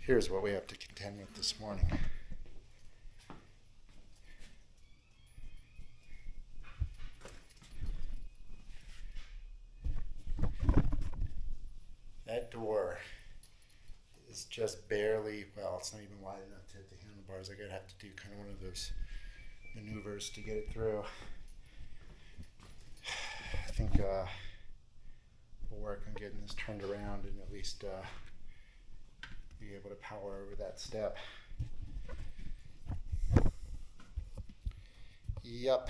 Here's what we have to contend with this morning. That door is just barely, well, it's not even wide enough to hit the handlebars. I'm going to have to do kind of one of those maneuvers to get it through. I think we'll work on getting this turned around and at least be able to power over that step. Yep.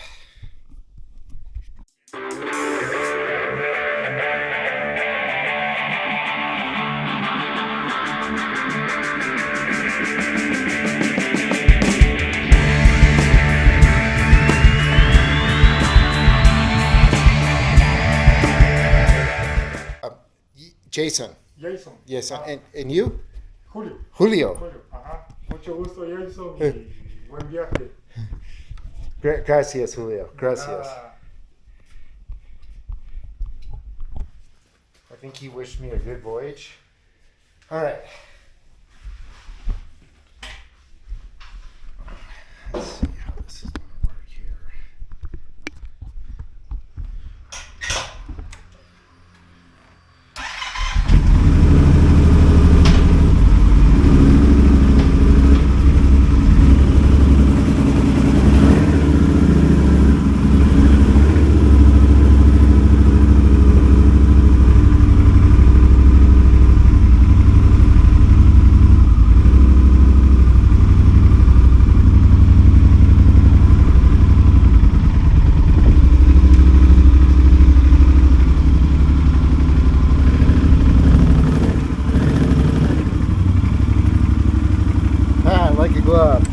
Jason. Yes, and you? Julio. Ajá. Mucho gusto, Jason, y buen viaje. Gracias, Julio. Gracias. I think he wished me a good voyage. All right. Let's see how this is going to work here. Like a glove.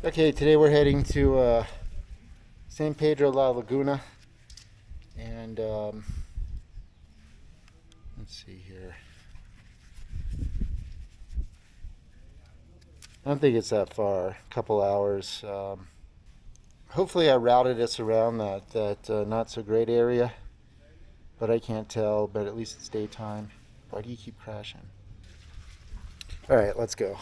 Okay, today we're heading to San Pedro La Laguna, and let's see here. I don't think it's that far, a couple hours. Hopefully I routed us around that not so great area, but I can't tell, but at least it's daytime. Why do you keep crashing? All right, let's go.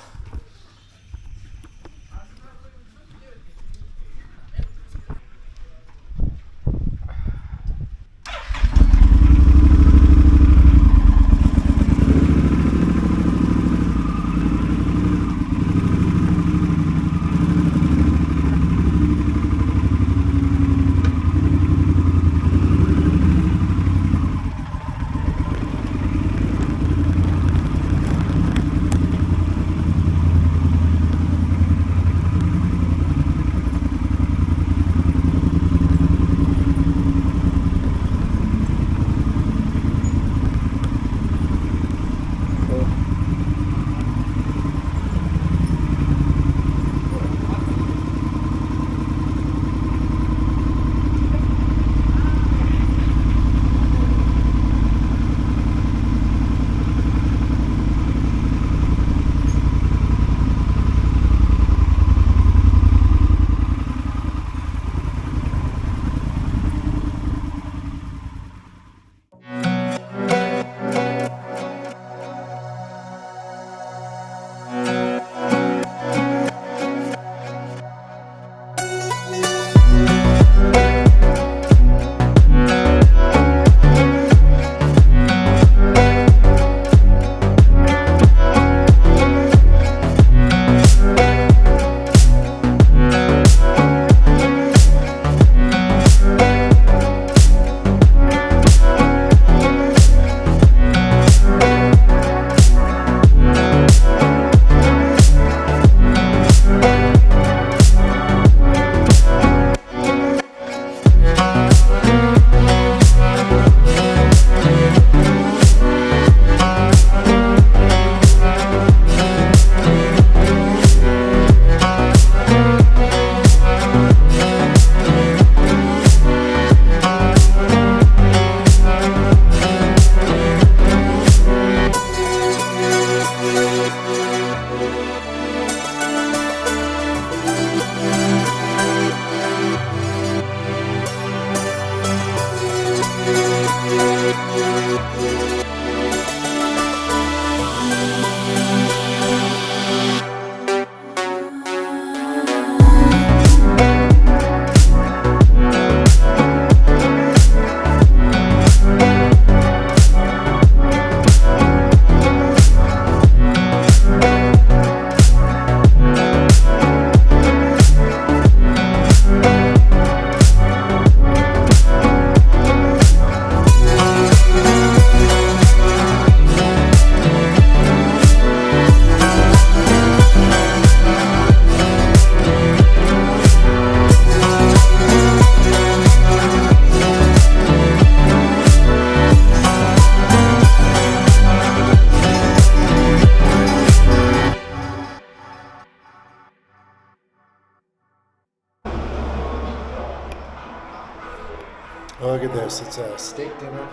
Oh, look at this. It's a steak dinner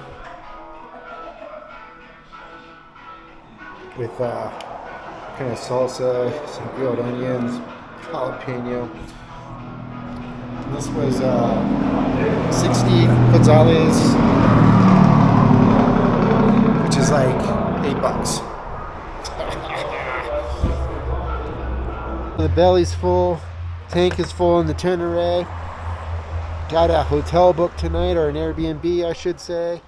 with kind of salsa, some grilled onions, jalapeno. And this was 60 quetzales, which is like $8. The belly's full, tank is full in the Tenere. Got a hotel booked tonight, or an Airbnb, I should say.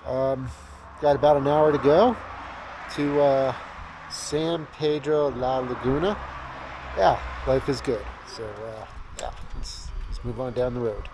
Got about an hour to go to San Pedro La Laguna. Yeah, life is good. So, yeah, let's move on down the road.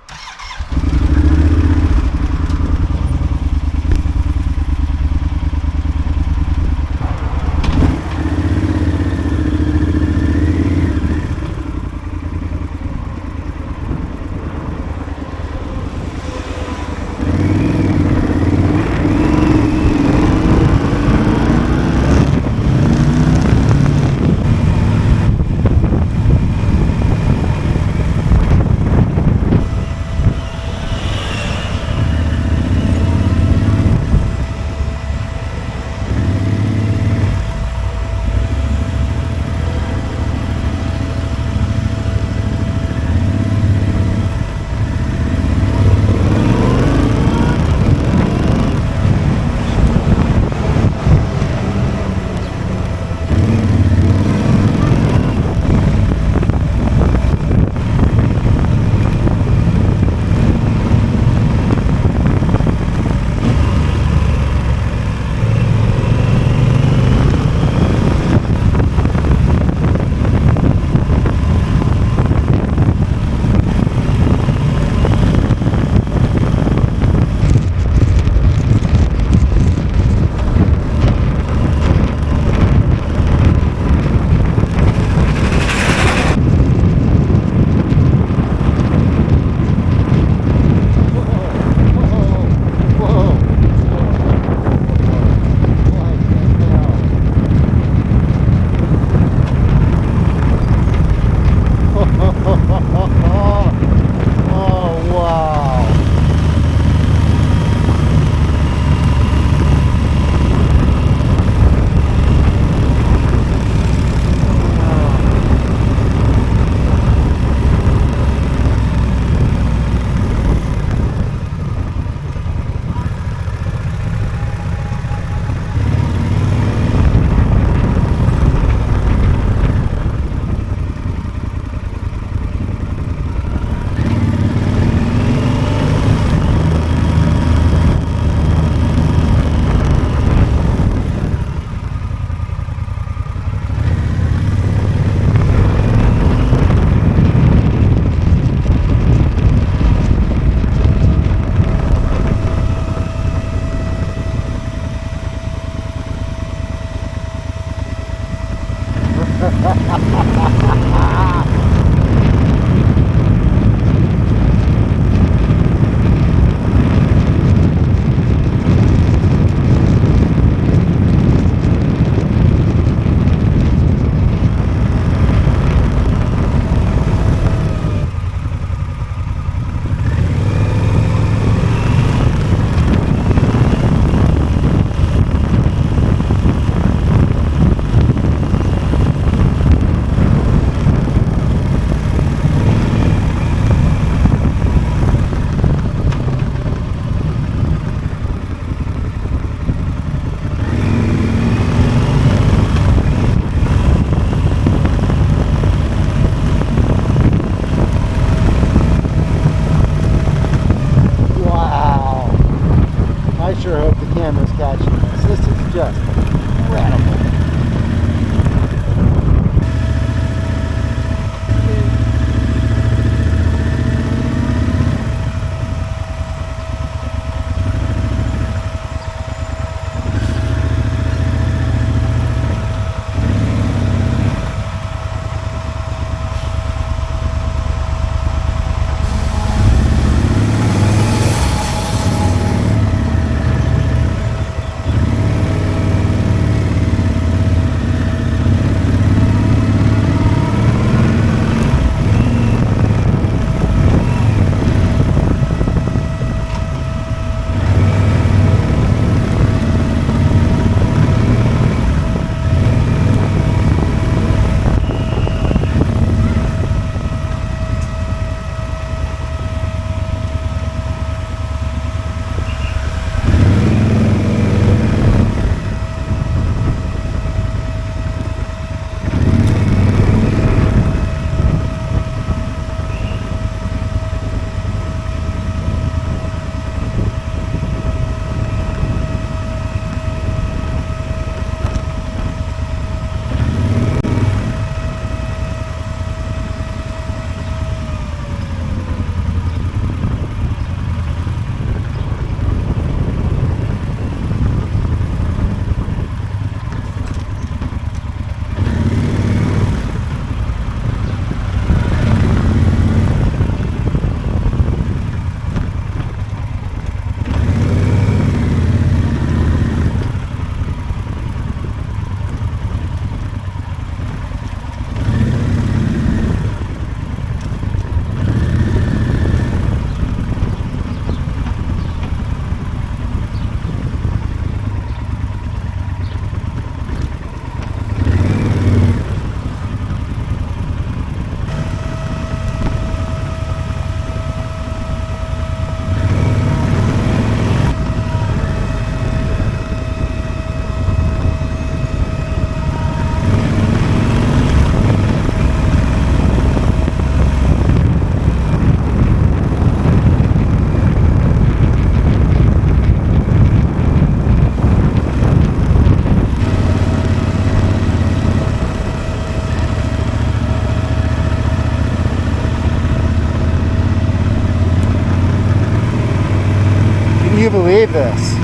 save this.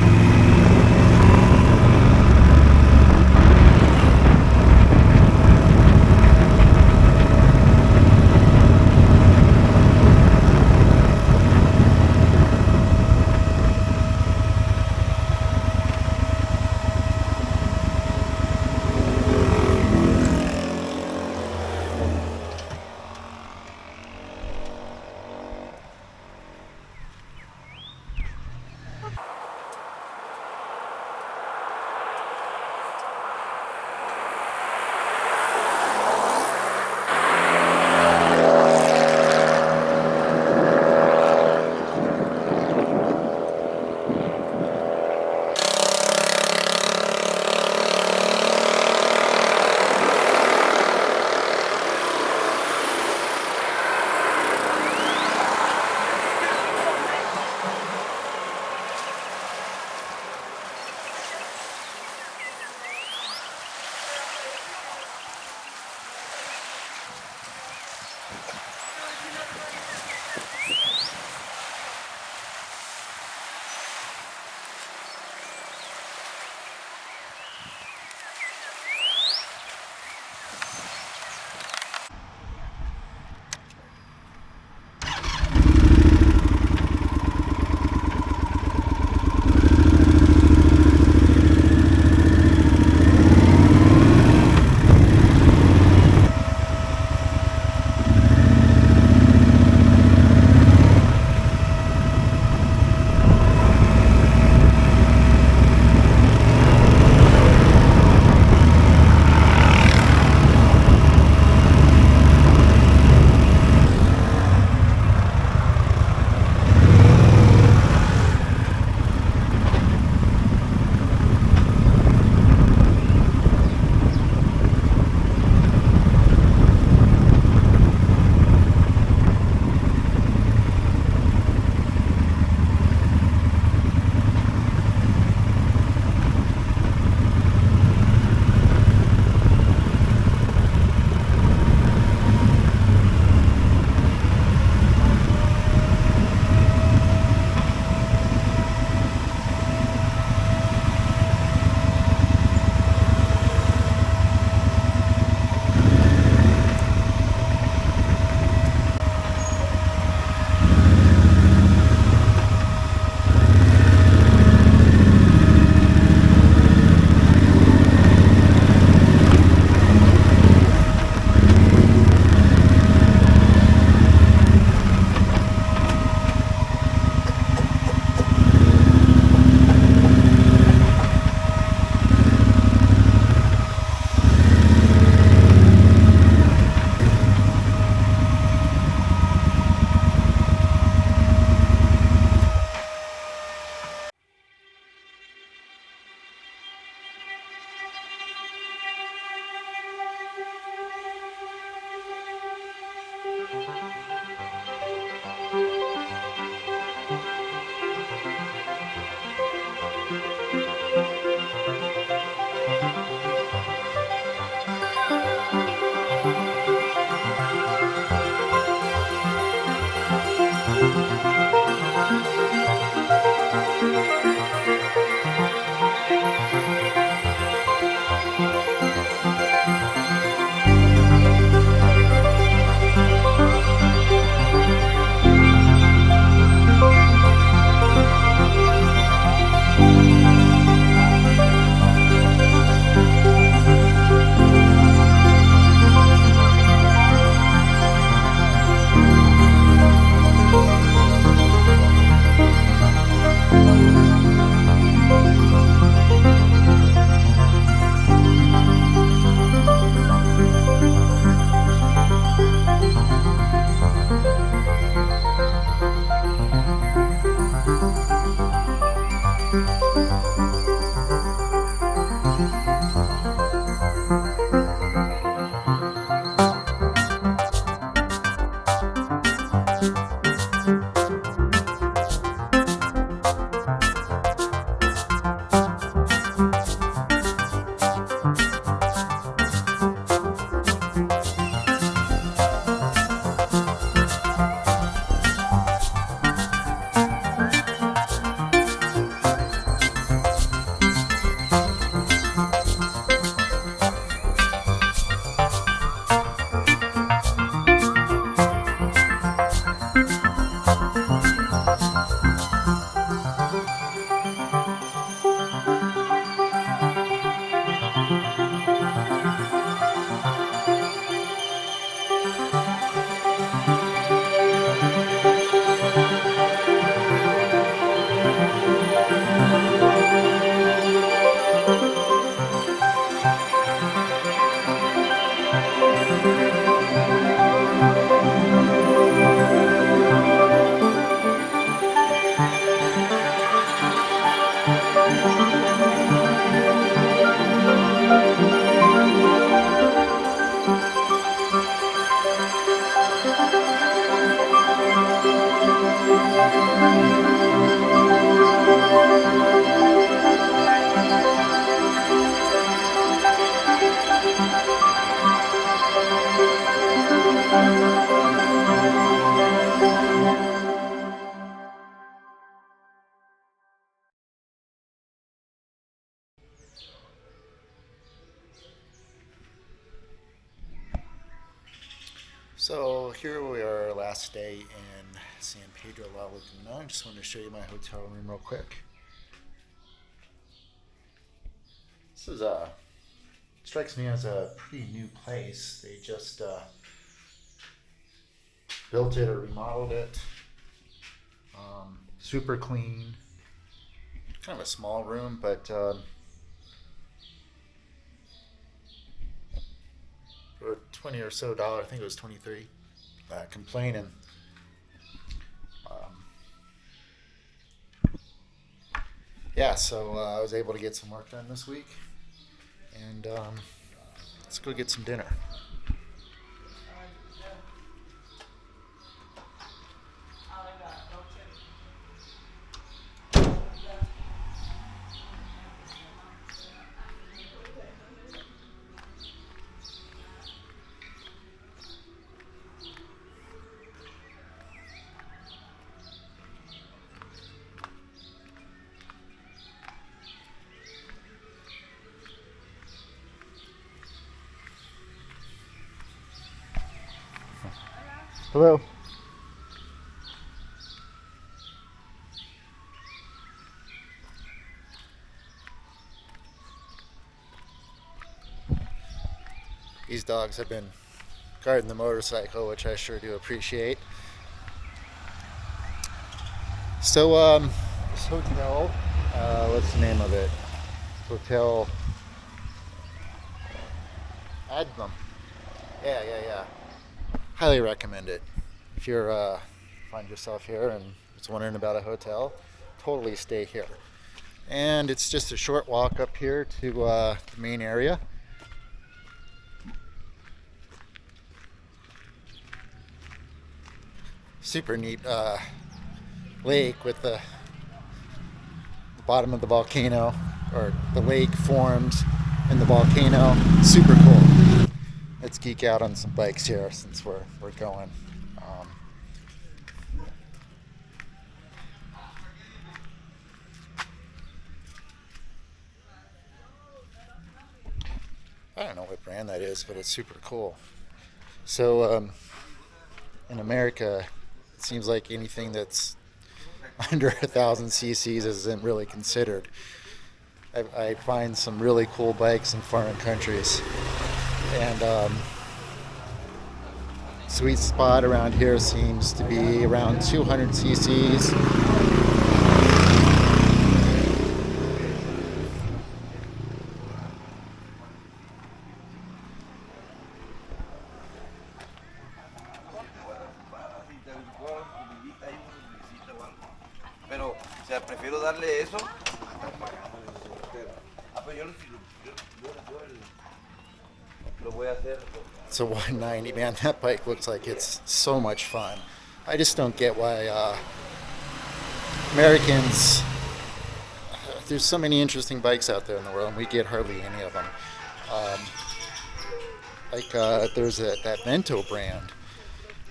So here we are, last day in San Pedro La Laguna. I just wanted to show you my hotel room real quick. This is strikes me as a pretty new place. They just built it or remodeled it. Super clean. Kind of a small room, but for $20 or so, I think it was 23. Complaining. Yeah, so I was able to get some work done this week, and let's go get some dinner. Hello. These dogs have been guarding the motorcycle, which I sure do appreciate. So, this hotel, what's the name of it? Hotel Atitlán. Yeah. Highly recommend it. If you're find yourself here and was wondering about a hotel, totally stay here. And it's just a short walk up here to the main area. Super neat lake with the bottom of the volcano, or the lake forms in the volcano. Super cool. Let's geek out on some bikes here since we're going. I don't know what brand that is, but it's super cool. So in America, it seems like anything that's under 1,000 cc's isn't really considered. I find some really cool bikes in foreign countries. And sweet spot around here seems to be around 200 cc's. Pero, o sea, prefiero darle eso. Pero yo lo voy a hacer. It's a 190, man. That bike looks like it's so much fun. I just don't get why Americans. There's so many interesting bikes out there in the world, and we get hardly any of them. There's that Vento brand.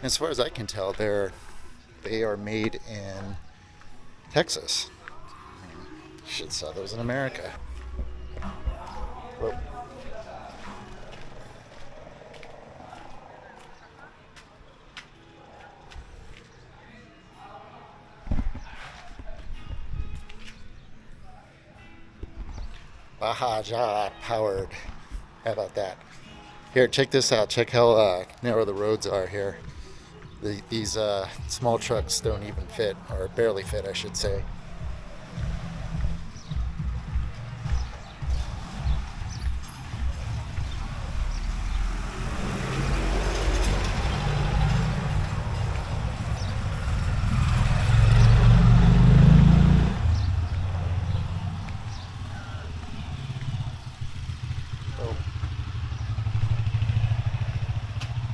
As far as I can tell, they are made in Texas. Should sell those in America. Whoa. Baja Ja powered. How about that? Here, check this out. Check how narrow the roads are here. These small trucks don't even fit, or barely fit, I should say.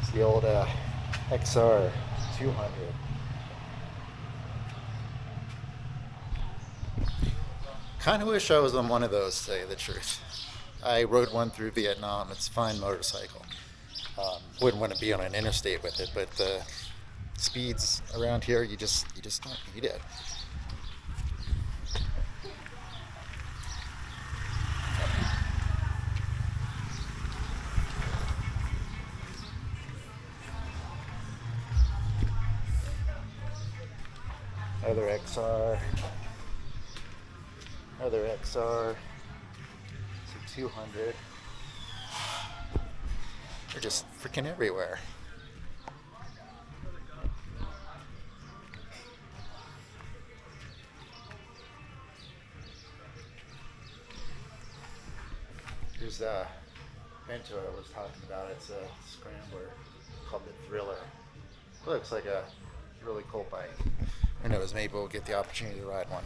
It's the old XR 200. Kind of wish I was on one of those, to tell you the truth. I rode one through Vietnam. It's a fine motorcycle. Wouldn't want to be on an interstate with it, but the speeds around here, you just don't need it. Another XR, so 200. They're just freaking everywhere. Here's the Bento I was talking about. It's a scrambler called the Thriller. Looks like a really cool bike. Who knows, maybe we'll get the opportunity to ride one.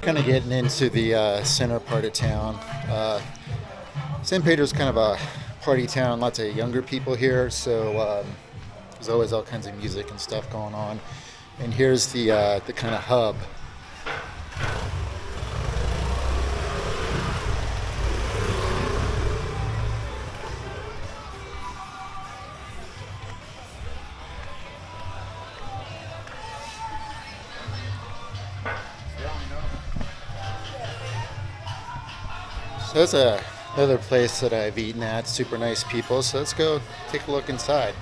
Kind of getting into the center part of town. San Pedro's kind of a party town, lots of younger people here, so there's always all kinds of music and stuff going on. And here's the kind of hub. So that's another place that I've eaten at. Super nice people. So let's go take a look inside.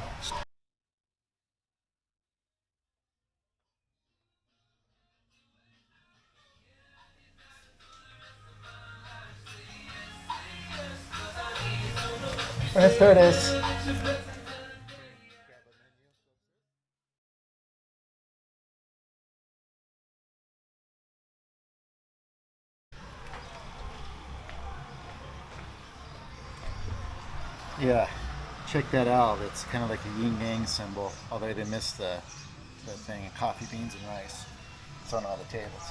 Buenas tardes. Yeah, check that out. It's kind of like a yin yang symbol, although they missed the thing. Coffee beans and rice. It's on all the tables.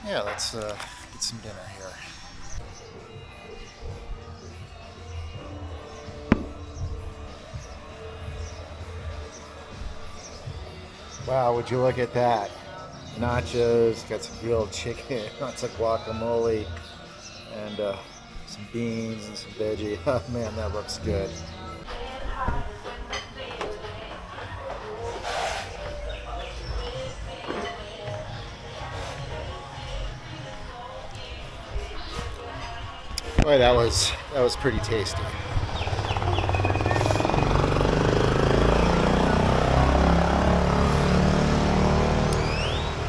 Yeah, let's get some dinner here. Wow, would you look at that? Nachos, got some grilled chicken, lots of guacamole, and some beans and some veggie. Oh man, that looks good. Boy, that was pretty tasty.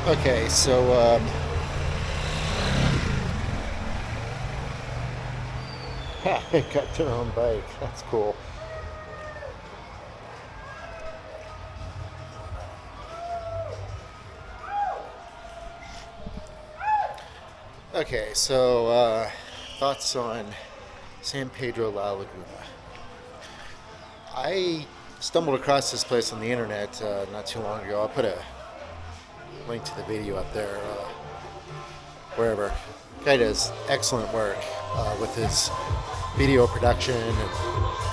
Okay, so they got their own bike. That's cool. Okay, so thoughts on San Pedro La Laguna. I stumbled across this place on the internet not too long ago. I'll put a link to the video up there, wherever. Guy does excellent work with his video production and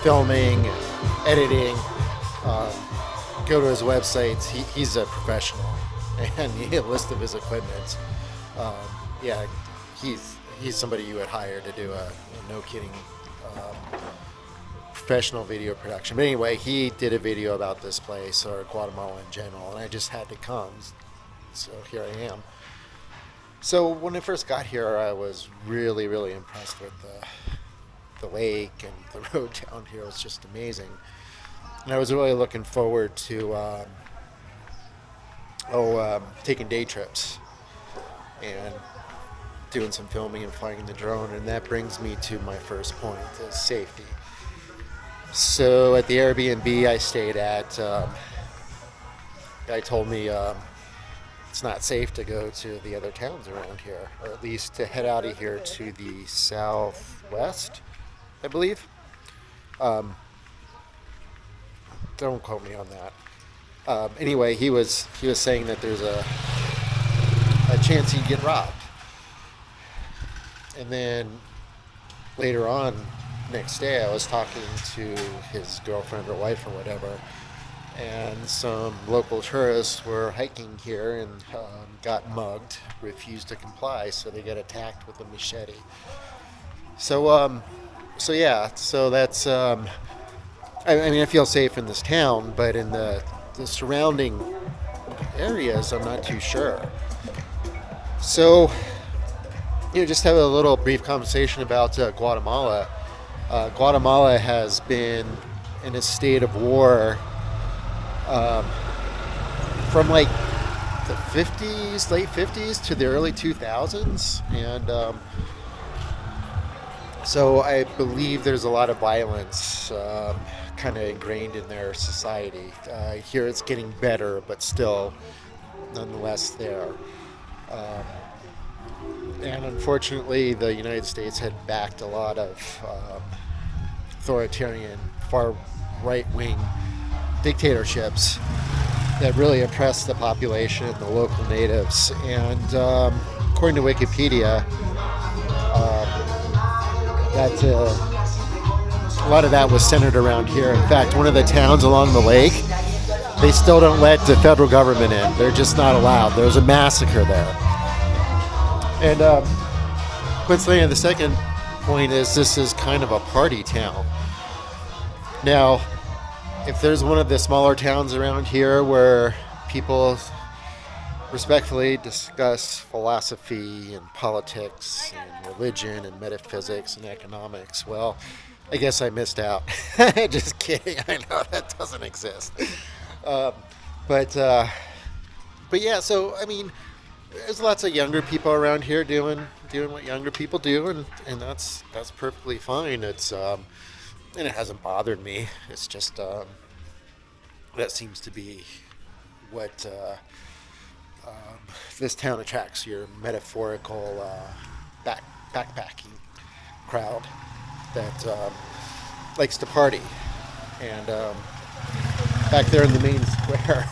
filming and editing. Go to his website. He's a professional, and he had a list of his equipment. Yeah, he's somebody you would hire to do a no kidding professional video production. But anyway, he did a video about this place, or Guatemala in general, and I just had to come. So here I am. So when I first got here, I was really, really impressed with the lake, and the road down here was just amazing. And I was really looking forward to taking day trips and doing some filming and flying the drone. And that brings me to my first point, is safety. So at the Airbnb I stayed at, guy told me it's not safe to go to the other towns around here, or at least to head out of here to the southwest, I believe. Don't quote me on that. Anyway, he was saying that there's a chance he'd get robbed. And then later on, next day, I was talking to his girlfriend or wife or whatever, and some local tourists were hiking here and got mugged, refused to comply, so they got attacked with a machete. So, so that's. I mean, I feel safe in this town, but in the surrounding areas, I'm not too sure. So, just have a little brief conversation about Guatemala. Guatemala has been in a state of war um, from like the 50s, late 50s to the early 2000s. And so I believe there's a lot of violence kind of ingrained in their society. Here it's getting better, but still nonetheless there. Um, and unfortunately, the United States had backed a lot of authoritarian, far right-wing dictatorships that really oppressed the population, the local natives. And according to Wikipedia, that a lot of that was centered around here. In fact, one of the towns along the lake, they still don't let the federal government in. They're just not allowed. There was a massacre there. And coincidentally, the second point is this is kind of a party town. Now, if there's one of the smaller towns around here where people respectfully discuss philosophy and politics and religion and metaphysics and economics, well, I guess I missed out. Just kidding. I know that doesn't exist. Um, but yeah. So I mean, there's lots of younger people around here doing what younger people do, and that's perfectly fine. It's and it hasn't bothered me. It's just that seems to be what this town attracts your metaphorical backpacking crowd that likes to party. And back there in the main square,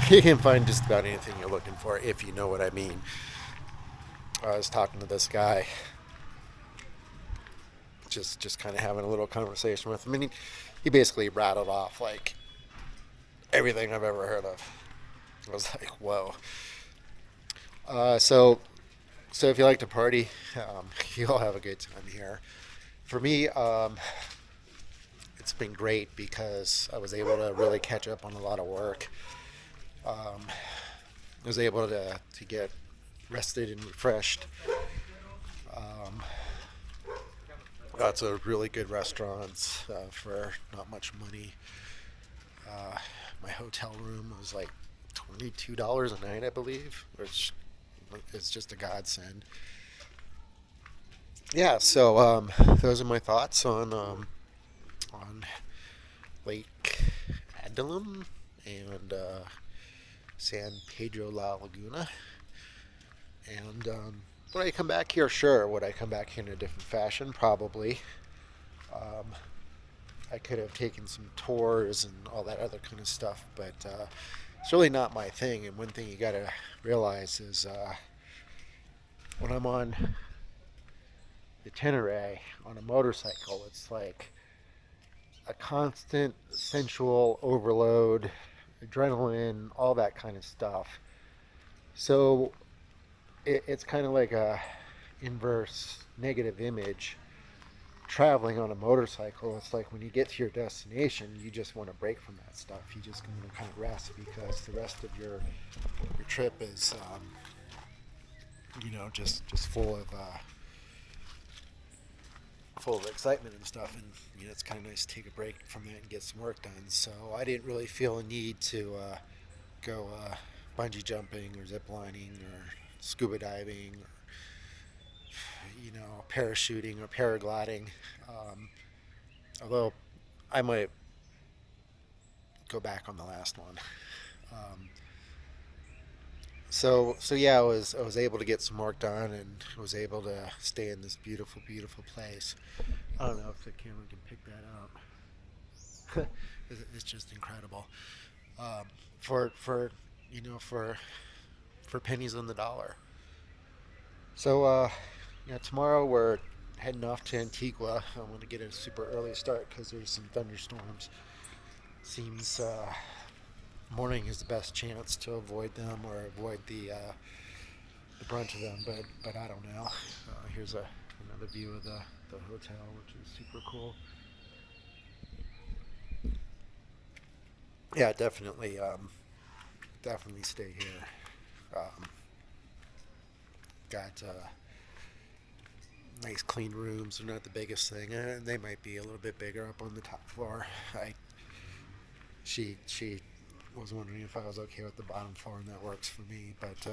you can find just about anything you're looking for, if you know what I mean. I was talking to this guy, just kind of having a little conversation with him, and he basically rattled off like everything I've ever heard of. I was like, whoa. So if you like to party, you'll have a good time here. For me, it's been great because I was able to really catch up on a lot of work. I was able to get rested and refreshed. Lots of really good restaurants for not much money. My hotel room was like $22 a night, I believe, which is just a godsend. Yeah, so those are my thoughts on Lake Atitlán and San Pedro La Laguna. And would I come back here? Sure. Would I come back here in a different fashion? Probably. I could have taken some tours and all that other kind of stuff, but it's really not my thing. And one thing you got to realize is when I'm on the Tenere on a motorcycle, it's like a constant sensual overload, adrenaline, all that kind of stuff. So it's kind of like a inverse negative image traveling on a motorcycle. It's like when you get to your destination, you just want to break from that stuff. You just want to kind of rest because the rest of your trip is just full of excitement and stuff, and it's kind of nice to take a break from that and get some work done. So I didn't really feel a need to go bungee jumping or zip lining or scuba diving or parachuting or paragliding. Although I might go back on the last one. So yeah, I was able to get some work done and was able to stay in this beautiful, beautiful place. I don't know if the camera can pick that up. It's just incredible. For pennies on the dollar. So Yeah, tomorrow we're heading off to Antigua. I want to get a super early start because there's some thunderstorms. Seems morning is the best chance to avoid them or avoid the brunt of them, but I don't know. Here's another view of the hotel, which is super cool. Yeah, definitely stay here. Got nice clean rooms. They're not the biggest thing. They might be a little bit bigger up on the top floor. She was wondering if I was okay with the bottom floor, and that works for me. But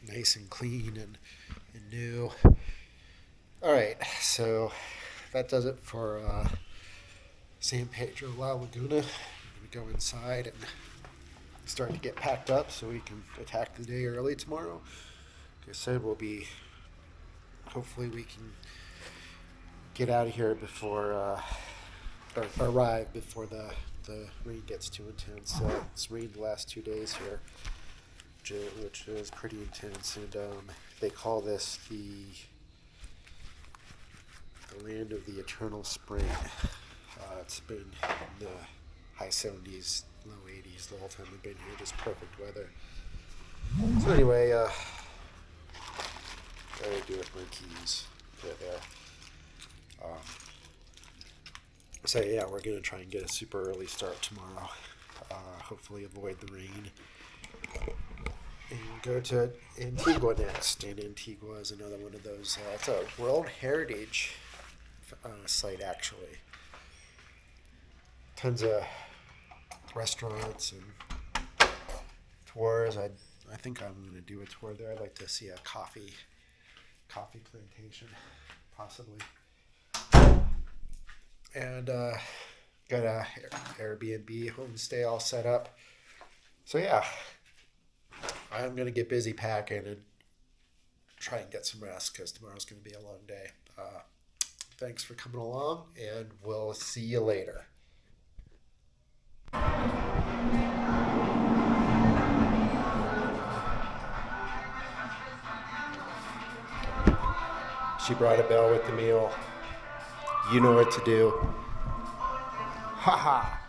nice and clean and new. All right, so that does it for San Pedro La Laguna. I'm gonna go inside and start to get packed up so we can attack the day early tomorrow. Like I said, hopefully we can get out of here before or arrive before the rain gets too intense. It's rained the last 2 days here, which is pretty intense, and they call this the land of the eternal spring. It's been in the high 70s, low 80s the whole time we've been here, just perfect weather. So anyway, what do I do with my keys? Put it there. So yeah, we're gonna try and get a super early start tomorrow. Hopefully avoid the rain. And go to Antigua next. And Antigua is another one of those, it's a World Heritage site actually. Tons of restaurants and tours. I think I'm going to do a tour there. I'd like to see a coffee plantation, possibly. And got a Airbnb homestay all set up. So yeah, I'm going to get busy packing and try and get some rest because tomorrow's going to be a long day. Thanks for coming along, and we'll see you later. She brought a bell with the meal. You know what to do. Ha ha!